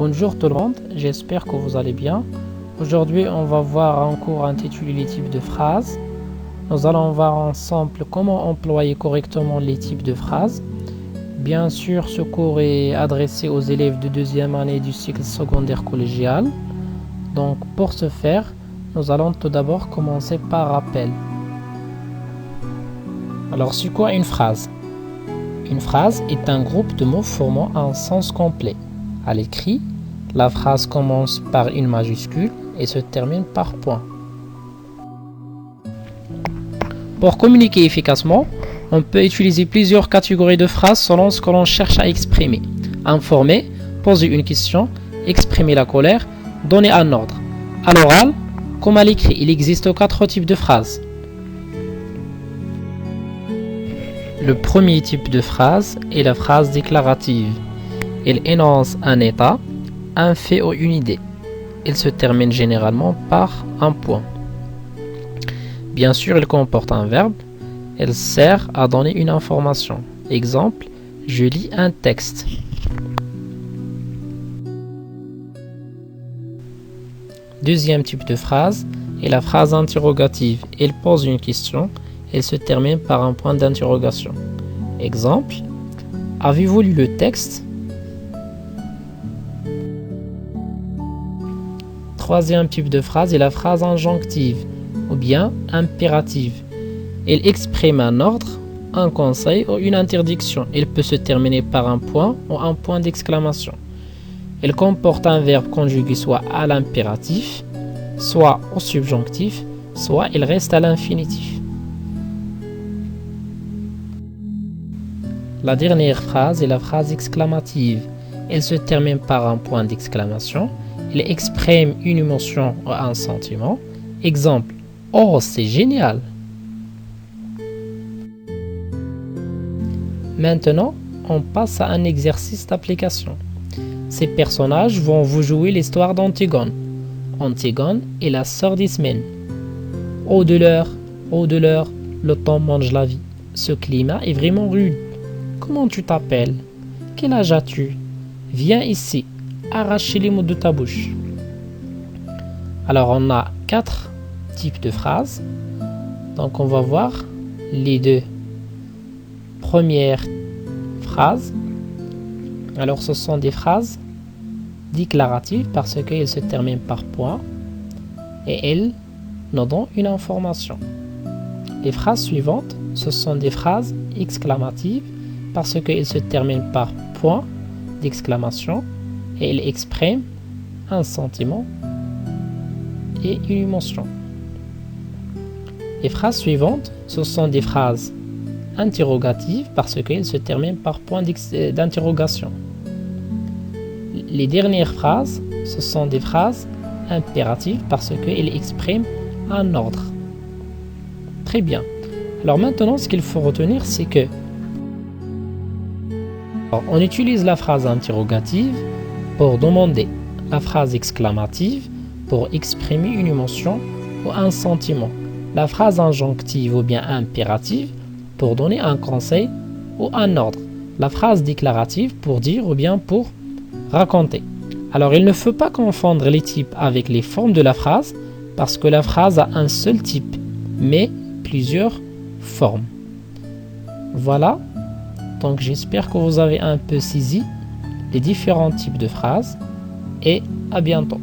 Bonjour tout le monde, j'espère que vous allez bien. Aujourd'hui, on va voir un cours intitulé les types de phrases. Nous allons voir ensemble comment employer correctement les types de phrases. Bien sûr, ce cours est adressé aux élèves de deuxième année du cycle secondaire collégial. Donc, pour ce faire, nous allons tout d'abord commencer par rappel. Alors, c'est quoi une phrase? Une phrase est un groupe de mots formant un sens complet. À l'écrit, la phrase commence par une majuscule et se termine par point. Pour communiquer efficacement, on peut utiliser plusieurs catégories de phrases selon ce que l'on cherche à exprimer. Informer, poser une question, exprimer la colère, donner un ordre. À l'oral, comme à l'écrit, il existe 4 types de phrases. Le premier type de phrase est la phrase déclarative. Elle énonce un état, un fait ou une idée. Elle se termine généralement par un point. Bien sûr, elle comporte un verbe. Elle sert à donner une information. Exemple, je lis un texte. Deuxième type de phrase est la phrase interrogative. Elle pose une question. Elle se termine par un point d'interrogation. Exemple, avez-vous lu le texte? Troisième type de phrase est la phrase injonctive ou bien impérative. Elle exprime un ordre, un conseil ou une interdiction. Elle peut se terminer par un point ou un point d'exclamation. Elle comporte un verbe conjugué soit à l'impératif, soit au subjonctif, soit elle reste à l'infinitif. La dernière phrase est la phrase exclamative. Elle se termine par un point d'exclamation. Elle exprime une émotion ou un sentiment. Exemple, oh, c'est génial! Maintenant, on passe à un exercice d'application. Ces personnages vont vous jouer l'histoire d'Antigone. Antigone est la sœur d'Ismène. Au douleur, le temps mange la vie. Ce climat est vraiment rude. Comment tu t'appelles? Quel âge as-tu? Viens ici. Arracher les mots de ta bouche. Alors on a 4 types de phrases. Donc on va voir les 2 premières phrases. Alors ce sont des phrases déclaratives parce qu'elles se terminent par point et elles nous donnent une information. Les phrases suivantes, ce sont des phrases exclamatives parce qu'elles se terminent par point d'exclamation et elle exprime un sentiment et une émotion. Les phrases suivantes, ce sont des phrases interrogatives parce qu'elles se terminent par point d'interrogation. Les dernières phrases, ce sont des phrases impératives parce qu'elles expriment un ordre. Très bien. Alors maintenant, ce qu'il faut retenir, c'est que on utilise la phrase interrogative pour demander, la phrase exclamative pour exprimer une émotion ou un sentiment, la phrase injonctive ou bien impérative pour donner un conseil ou un ordre, la phrase déclarative pour dire ou bien pour raconter. Alors il ne faut pas confondre les types avec les formes de la phrase parce que la phrase a un seul type mais plusieurs formes. Voilà, donc j'espère que vous avez un peu saisi les différents types de phrases et à bientôt.